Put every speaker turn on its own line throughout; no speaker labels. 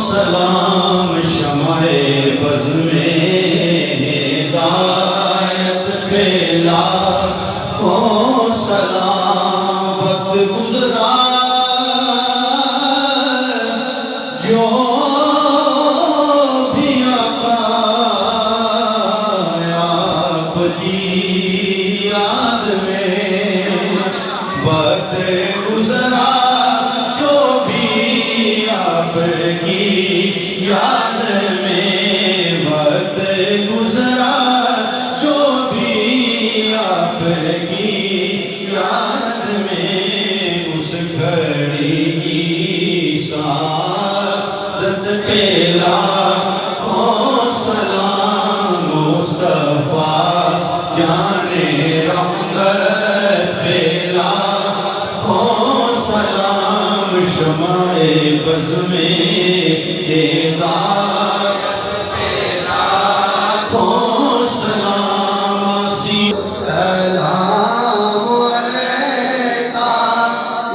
سلام شمع بز میں ہدایت پہ لاکھوں سلام وقت گزرا جو بھی آقا آپ کی یاد میں وقت گزرا جو بھی آپ کی یاد میں وقت گزرا جو بھی آپ کی یاد میں اس گھڑی کی سعادت پہ لاکھوں سلام مصطفیٰ جان رحمت پہ لاکھوں سلام شمع بز میں ہدایت پہ لاکھوں سلام سلام علیکہ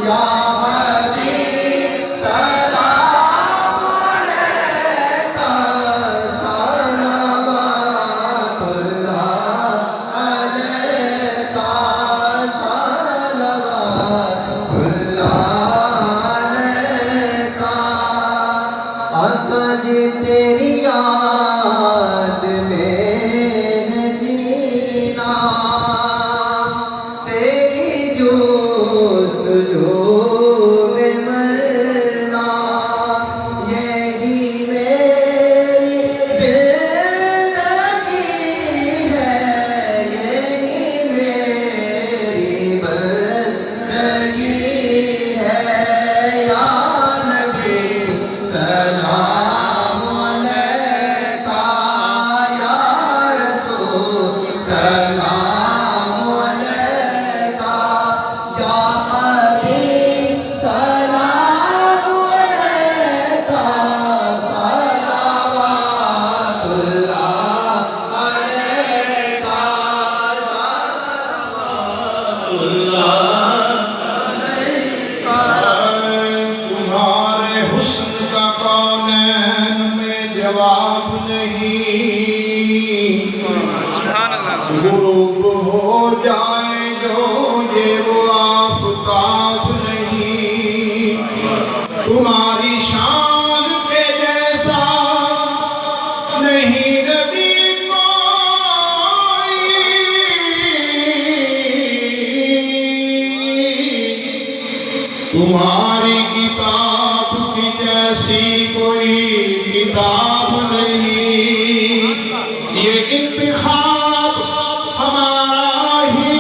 یا حبیب سلام علیکہ صلوات اللہ علیکہ صلوات اللہ علیکہ آقا جی تیری یاد میں جینا تیری جستجو میں مرنا یہی میری زندگی ہے یہی میری بندگی ہے یا نبی سلام علیکہ یا رسول سلام علیکہ یا حبیب سلام علیکہ صلوات اللہ علیکہ صلوات اللہ تمہارے حسن کا کونین میں جواب نہیں غروب ہو جائے جو یہ وہ آفتاب نہیں تمہاری شان کے جیسا نہیں نبی کوئی تمہاری کتاب کی جیسی کوئی کتاب نہیں یہ انتخاب ہمارا ہی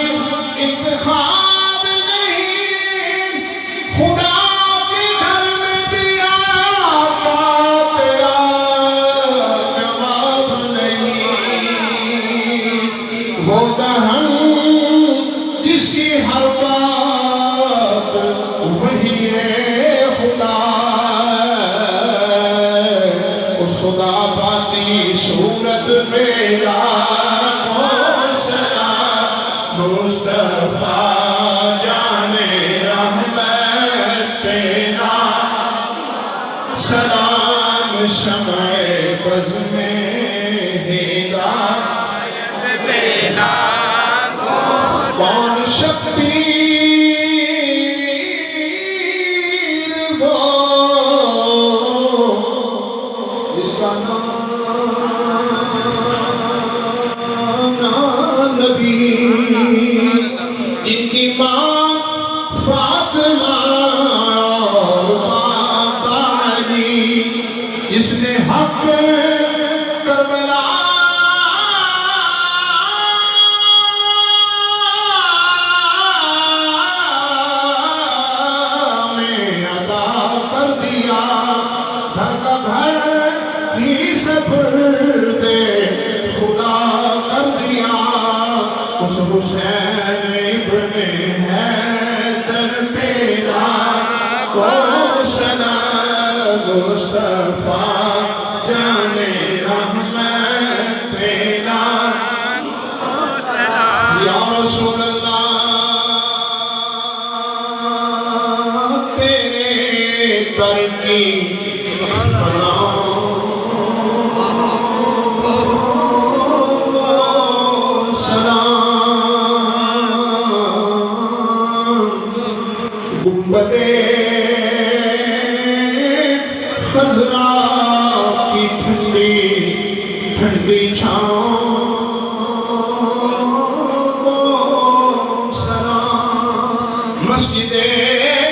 انتخاب نہیں خدا کے گھر میں بھی آقا تیرا جواب نہیں وہ دہن جس کی ہر بات وہی خدا اس خدا باتی صورت پہ لاکھوں سلام مصطفیٰ جان رحمت پہ سلام شمع بز میں ہدایت پہ لاکھوں کون شبیر وہ جس کا نام نبی جن کی ماں فاطمہ اور بابا علی جس نے حق کربلا میں عطا کر دیا گھر کا گھر ہی سپرد خدا کر دیا اس حسین ابن حیدر پہ لاکھوں سلام مصطفیٰ جان رحمت پہ لاکھوں سلام یا رسول اللہ تیرے در کی گنبدِ خضرا کی ٹھنڈی ٹھنڈی چھاؤں کو سلام مسجد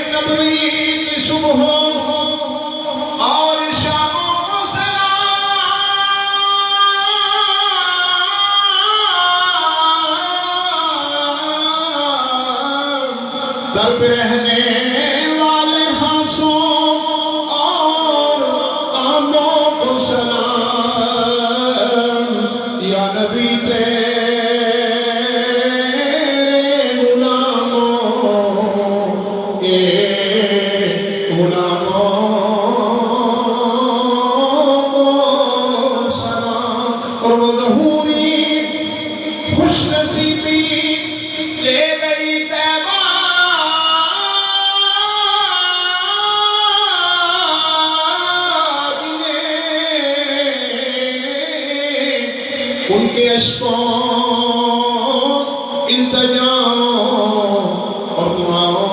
نبوی کی صبح اور شام کو سلام در پہ رہنے والے خاصوں اور عاموں کو سلام یا نبی تیرے غلاموں کے غلاموں کو سلام اور وہ ظہوری خوش نصیبی لے گئی طیبہ ان کے عشقوں التجاؤں اور دعاؤں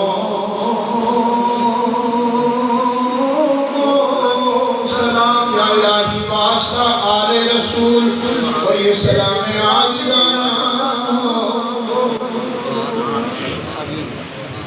کو سلام یا الہی واسطہ آل رسول اور یہ سلام